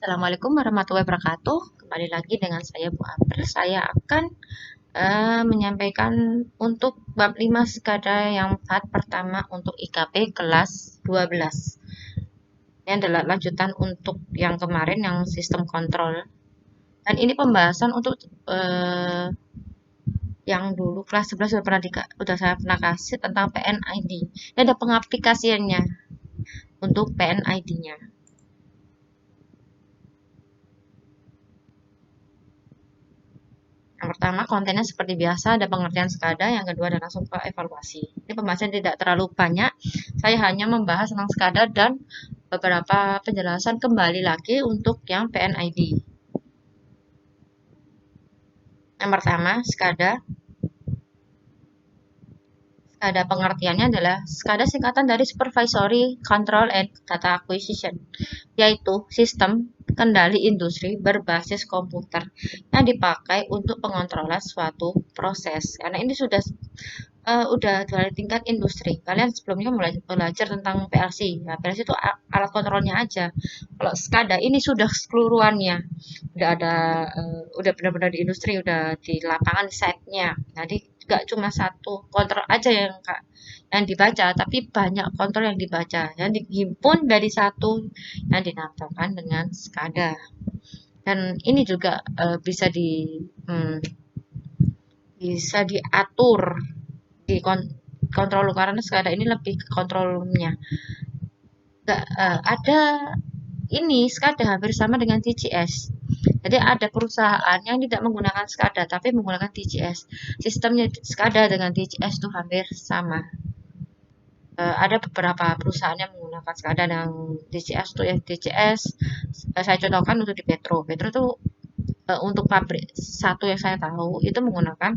Assalamualaikum warahmatullahi wabarakatuh. Kembali lagi dengan saya Bu Amber. Saya akan menyampaikan untuk bab 5 sekada yang part pertama untuk IKP kelas 12. Ini adalah lanjutan untuk yang kemarin yang sistem kontrol. Dan ini pembahasan untuk yang dulu kelas 11 sudah saya pernah kasih tentang PNID. Ini ada pengaplikasiannya untuk PNID-nya. Yang pertama, kontennya seperti biasa, ada pengertian sekada. Yang kedua, ada langsung ke evaluasi. Ini pembahasan tidak terlalu banyak. Saya hanya membahas tentang sekada dan beberapa penjelasan kembali lagi untuk yang PNID. Yang pertama, sekada. Sekada pengertiannya adalah sekada singkatan dari Supervisory Control and Data Acquisition, yaitu sistem kendali industri berbasis komputer yang dipakai untuk pengontrolan suatu proses. Karena ini udah dari tingkat industri. Kalian sebelumnya mulai belajar tentang PLC. Nah, PLC itu alat kontrolnya aja. Kalau SCADA ini sudah keseluruhannya. Udah ada udah benar-benar di industri, udah di lapangan site-nya. Jadi nggak cuma satu kontrol aja yang dibaca, tapi banyak kontrol yang dibaca. Yang dihimpun dari satu yang dinamakan dengan SCADA. Dan ini juga bisa diatur di kontrol karena sekarang ini lebih ke kontrolnya. Ada ini SCADA hampir sama dengan TCS. Jadi ada perusahaan yang tidak menggunakan SCADA tapi menggunakan TCS. Sistemnya SCADA dengan TCS itu hampir sama. Ada beberapa perusahaan yang menggunakan SCADA dan TCS tuh ya TCS. Saya contohkan untuk di Petro. Petro itu untuk pabrik satu yang saya tahu itu menggunakan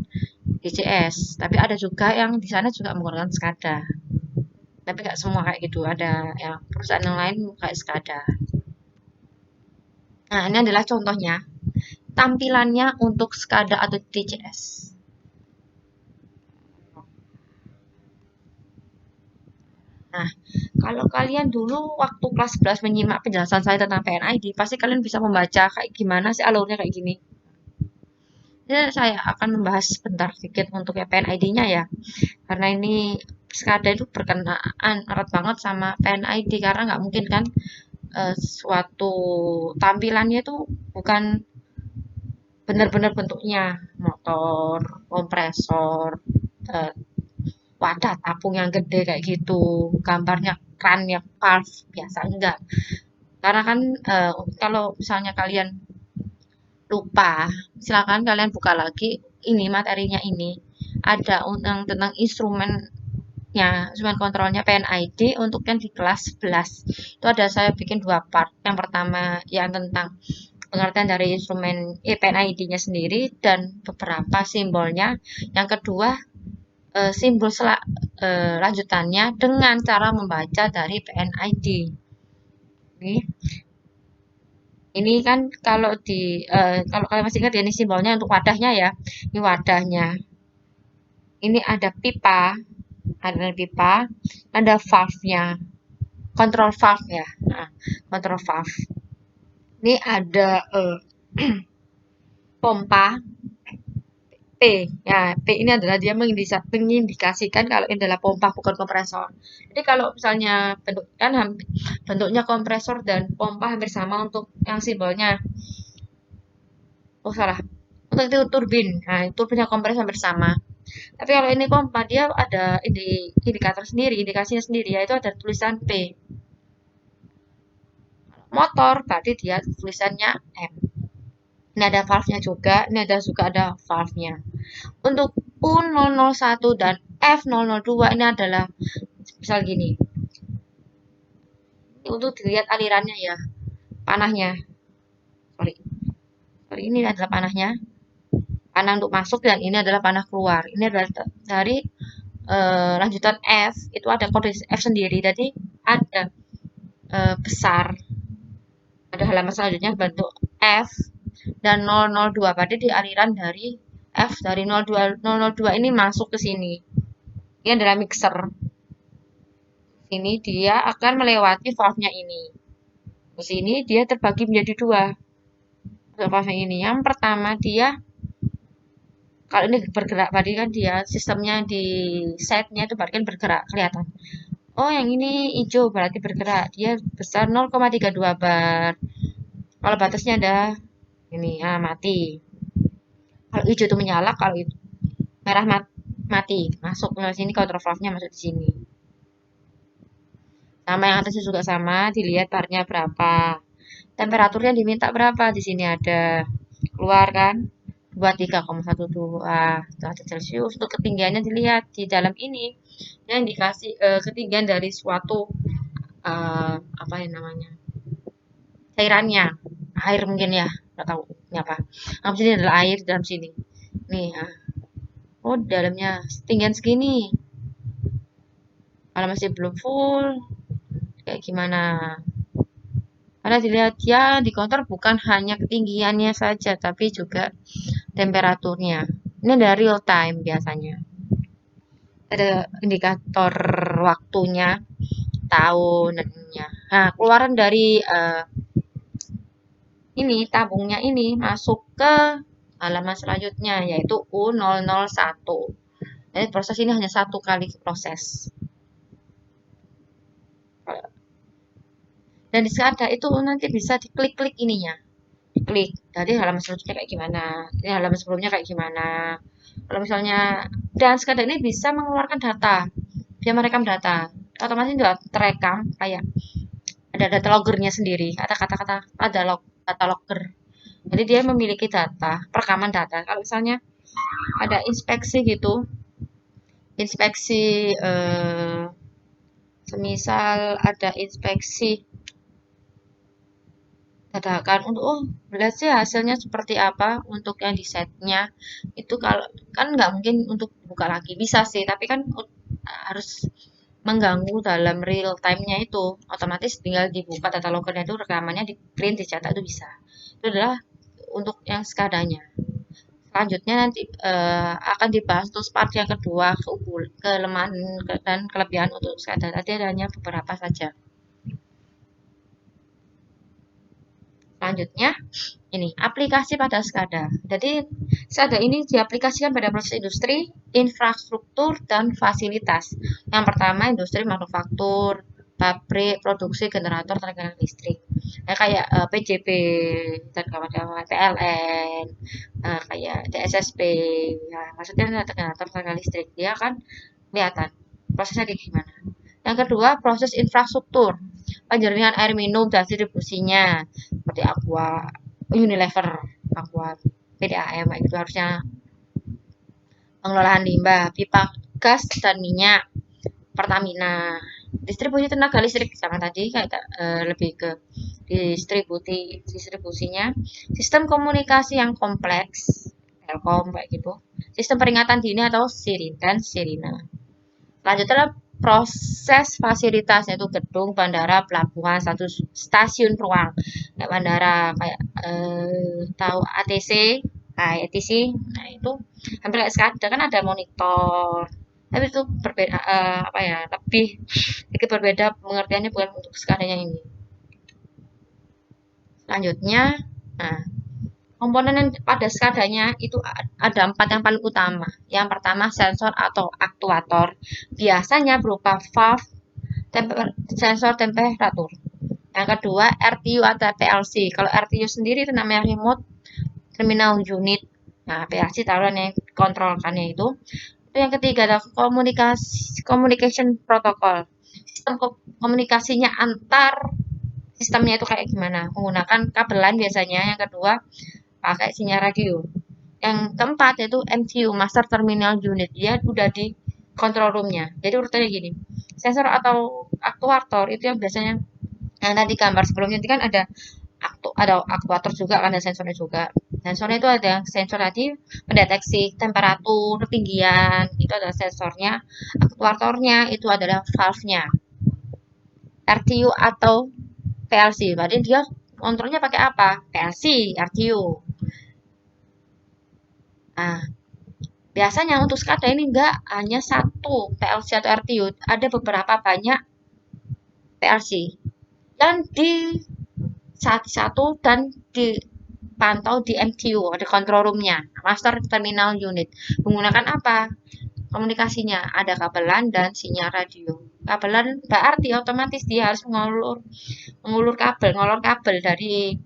TCS. Tapi ada juga yang di sana juga menggunakan SCADA. Tapi nggak semua kayak gitu. Ada yang perusahaan yang lain kayak SCADA. Nah, ini adalah contohnya. Tampilannya untuk SCADA atau TCS. Nah, kalau kalian dulu waktu kelas 11 menyimak penjelasan saya tentang PNID, pasti kalian bisa membaca kayak gimana sih alurnya kayak gini. Jadi saya akan membahas sebentar sedikit untuk ya PNID-nya ya. Karena ini SCADA itu berkenaan erat banget sama PNID karena nggak mungkin kan suatu tampilannya itu bukan benar-benar bentuknya motor, kompresor, eh, wadah tabung yang gede kayak gitu, gambarnya kran yang valve biasa enggak. Karena kan kalau misalnya kalian lupa, silakan kalian buka lagi ini materinya ini. Ada tentang instrumen kontrolnya PNID untuk yang di kelas 11. Itu ada saya bikin 2 part. Yang pertama yang tentang pengertian dari instrumen PNID-nya sendiri dan beberapa simbolnya. Yang kedua simbol lanjutannya dengan cara membaca dari PNID. Ini kan kalau kalian masih ingat ya ini simbolnya untuk wadahnya ya. Ini wadahnya. Ini ada pipa, ada valve-nya, control valve ya. Nah, control valve. Ini ada pompa P. Ya, P ini adalah dia mengindikasikan kalau ini adalah pompa bukan kompresor. Jadi kalau misalnya bentuknya kompresor dan pompa hampir sama untuk yang simbolnya. Oh salah. Untuk itu turbin. Nah, turbinnya kompresor hampir sama. Tapi kalau ini pompa dia ada indikator sendiri, indikasinya sendiri yaitu ada tulisan P. Motor berarti dia tulisannya M. Ini ada valve-nya juga, ini juga ada valve-nya. Untuk U001 dan F002 ini adalah misal gini. Ini untuk dilihat alirannya ya, panahnya. Sorry, ini adalah panahnya. Panah untuk masuk dan ini adalah panah keluar. Ini adalah dari lanjutan F, itu ada kode F sendiri. Jadi ada besar. Ada halaman selanjutnya bentuk F dan 002 berarti di aliran dari F dari 002 ini masuk ke sini. Ini adalah mixer. Ini dia akan melewati valve-nya ini. ke sini dia terbagi menjadi dua. Untuk proses ini, yang pertama dia kalau ini bergerak tadi kan dia sistemnya di setnya itu berarti kan bergerak kelihatan. Oh, yang ini hijau berarti bergerak. Dia besar 0,32 bar. Kalau batasnya ada ini, mati. Kalau hijau itu menyala, kalau itu merah mati. Masuk ke sini counterflow-nya masuk di sini. Sama yang atasnya juga sama, dilihat barnya berapa. Temperaturnya diminta berapa? Di sini ada. Keluar kan? 23,12 derajat Celcius. Untuk ketinggiannya dilihat di dalam ini yang dikasih ketinggian dari suatu apa yang namanya cairannya, air mungkin ya, nggak tahu ini apa. Nah, sini adalah air di dalam sini. Nih, oh dalamnya ketinggian segini. Kalau masih belum full, kayak gimana? Karena dilihat ya di counter bukan hanya ketinggiannya saja, tapi juga temperaturnya. Ini ada real time biasanya. Ada indikator waktunya, tahunnya. Nah, keluaran dari ini tabungnya ini masuk ke halaman selanjutnya yaitu U001. Jadi proses ini hanya satu kali proses. Dan di SCADA itu nanti bisa diklik-klik ininya. Klik. Jadi halaman selanjutnya kayak gimana. Ini halaman sebelumnya kayak gimana. Kalau misalnya dan SCADA ini bisa mengeluarkan data. Dia merekam data. Otomatis juga terekam kayak ada data loggernya sendiri. Ada kata-kata ada data logger. Jadi dia memiliki data, perekaman data. Kalau misalnya ada inspeksi gitu, inspeksi semisal ada inspeksi dadakan untuk lihat sih hasilnya seperti apa untuk yang di setnya itu kalau kan nggak mungkin untuk buka lagi bisa sih tapi kan harus mengganggu dalam real time-nya itu otomatis tinggal dibuka data loggernya itu rekamannya di print dicetak itu bisa itu adalah untuk yang skadanya. Selanjutnya nanti akan dibahas untuk part yang kedua kelemahan dan kelebihan untuk SCADA. Tadi hanya beberapa saja. Selanjutnya ini aplikasi pada SCADA. Jadi SCADA ini diaplikasikan pada proses industri, infrastruktur, dan fasilitas. Yang pertama industri manufaktur, pabrik, produksi generator tenaga listrik. Nah, kayak PJB dan kawan-kawan PLN, kayak DSSP, ya, maksudnya generator tenaga listrik dia kan kelihatan prosesnya kayak gimana. Yang kedua proses infrastruktur, penjernihan air minum dan distribusinya seperti Aqua, Unilever, Aqua, PDAM itu harusnya pengelolaan limbah, pipa gas dan minyak, Pertamina, distribusi tenaga listrik sama tadi kayak lebih ke distribusinya, sistem komunikasi yang kompleks, Telkom kayak gitu, sistem peringatan dini atau Siri dan Sirina. Selanjutnya proses fasilitas yaitu gedung, bandara, pelabuhan, stasiun ruang. Kayak bandara kayak tahu ATC, ATC. Nah, itu hampir kayak SCADA kan ada monitor. Tapi itu berbeda apa ya, lebih sedikit berbeda pengertiannya bukan untuk SCADA-nya ini. Selanjutnya, nah komponen yang pada SCADA-nya itu ada 4 yang paling utama. Yang pertama sensor atau aktuator. Biasanya berupa valve, sensor temperatur. Yang kedua RTU atau PLC. Kalau RTU sendiri itu namanya remote terminal unit. Nah, PLC taruhan yang kontrolkannya itu. Yang ketiga adalah communication protocol. Sistem komunikasinya antar sistemnya itu kayak gimana? Menggunakan kabelan biasanya. Yang kedua pakai sinyal radio. Yang keempat yaitu MCU, Master Terminal Unit. Dia udah di control room-nya. Jadi urutannya gini. Sensor atau aktuator itu yang biasanya yang tadi gambar sebelumnya itu kan ada aktuator juga kan ada sensornya juga. Sensornya itu ada sensor tadi mendeteksi temperatur, ketinggian, itu adalah sensornya. Aktuatornya itu adalah valve-nya. RTU atau PLC. Berarti dia kontrolnya pakai apa? PLC, RTU. Nah, biasanya untuk SCADA ini enggak hanya satu PLC atau RTU, ada beberapa banyak PLC. Dan di satu dan dipantau di MTU, di control room-nya, Master Terminal Unit. Menggunakan apa? Komunikasinya ada kabelan dan sinyal radio. Kabelan berarti otomatis dia harus ngulur kabel dari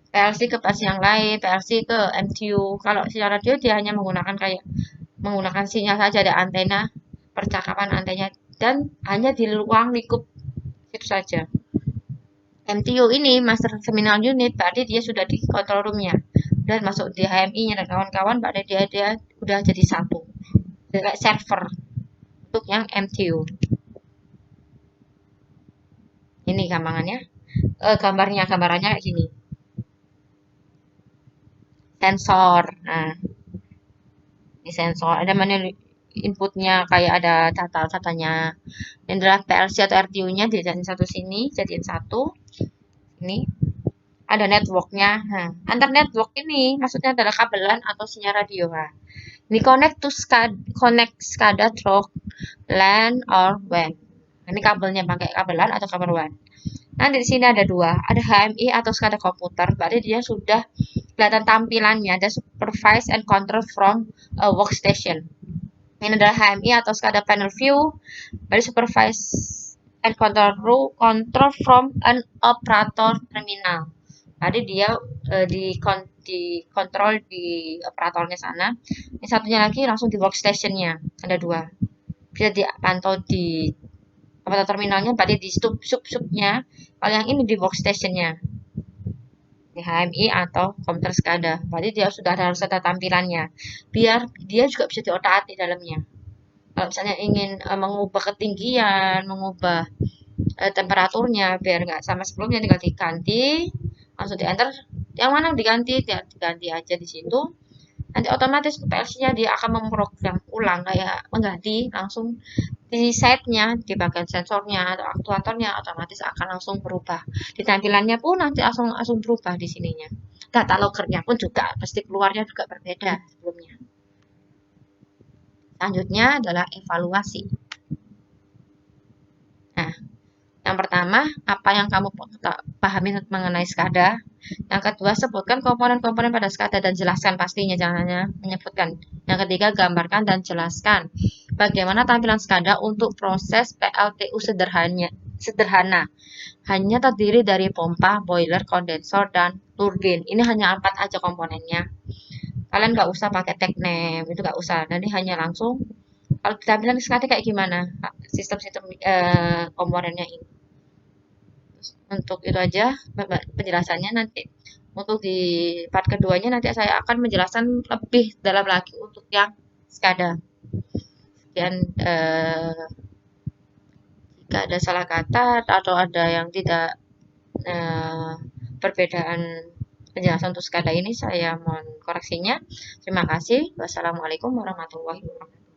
PLC ke PLC yang lain, PLC ke MTU. Kalau sinyal radio dia hanya menggunakan sinyal saja, ada antena, percakapan antena, dan hanya di ruang lingkup itu saja. MTU ini Master Terminal Unit berarti dia sudah di control room-nya dan masuk di HMI-nya dan kawan-kawan, berarti dia udah jadi satu, kayak server untuk yang MTU. Ini gambarannya, gambarannya kayak gini. Sensor. Nah, ini sensor. Ada mana inputnya, kayak ada datanya. Ini adalah PLC atau RTU-nya dijadiin satu sini, jadiin satu. Ini ada networknya. Nah, antar network ini maksudnya adalah kabelan atau sinyal radio. Nah, ini connect SCADA through LAN or WAN. Ini kabelnya pakai kabelan atau kabel WAN. Nanti di sini ada dua, ada HMI atau SCADA komputer. Berarti dia sudah kelihatan tampilannya, ada supervise and control from a workstation. Ini adalah HMI atau SCADA panel view. Berarti supervise and control from an operator terminal. Jadi dia dikontrol di operatornya sana. Ini satunya lagi langsung di workstation-nya. Ada dua. Bisa dipantau di operator terminalnya, berarti di sub-subnya. Kalau yang ini di workstation-nya. Di HMI atau komputer SCADA. Berarti dia sudah harus ada tampilannya. Biar dia juga bisa diotak-atik dalamnya. Kalau misalnya ingin mengubah ketinggian, mengubah temperaturnya biar nggak sama sebelumnya, tinggal diganti, langsung di enter yang mana diganti aja di situ, nanti otomatis PLC-nya dia akan memprogram ulang, kayak mengganti langsung di site-nya, di bagian sensornya atau aktuatornya, otomatis akan langsung berubah. Di tampilannya pun nanti langsung berubah di sininya. Data loggernya pun juga pasti keluarnya juga berbeda sebelumnya. Selanjutnya adalah evaluasi. Nah, yang pertama, apa yang kamu pahami mengenai SCADA. Yang kedua, sebutkan komponen-komponen pada SCADA dan jelaskan, pastinya jangan hanya menyebutkan. Yang ketiga, gambarkan dan jelaskan bagaimana tampilan SCADA untuk proses PLTU sederhana. Hanya terdiri dari pompa, boiler, kondensor, dan turbin. Ini hanya 4 aja komponennya. Kalian nggak usah pakai teknem, itu nggak usah. Nanti hanya langsung, kalau tampilan SCADA kayak gimana sistem-sistem komponennya ini. Untuk itu aja penjelasannya. Nanti untuk di part keduanya nanti saya akan menjelaskan lebih dalam lagi untuk yang SCADA. Dan jika ada salah kata atau ada yang tidak perbedaan penjelasan untuk SCADA ini, saya mohon koreksinya. Terima kasih. Wassalamualaikum warahmatullahi wabarakatuh.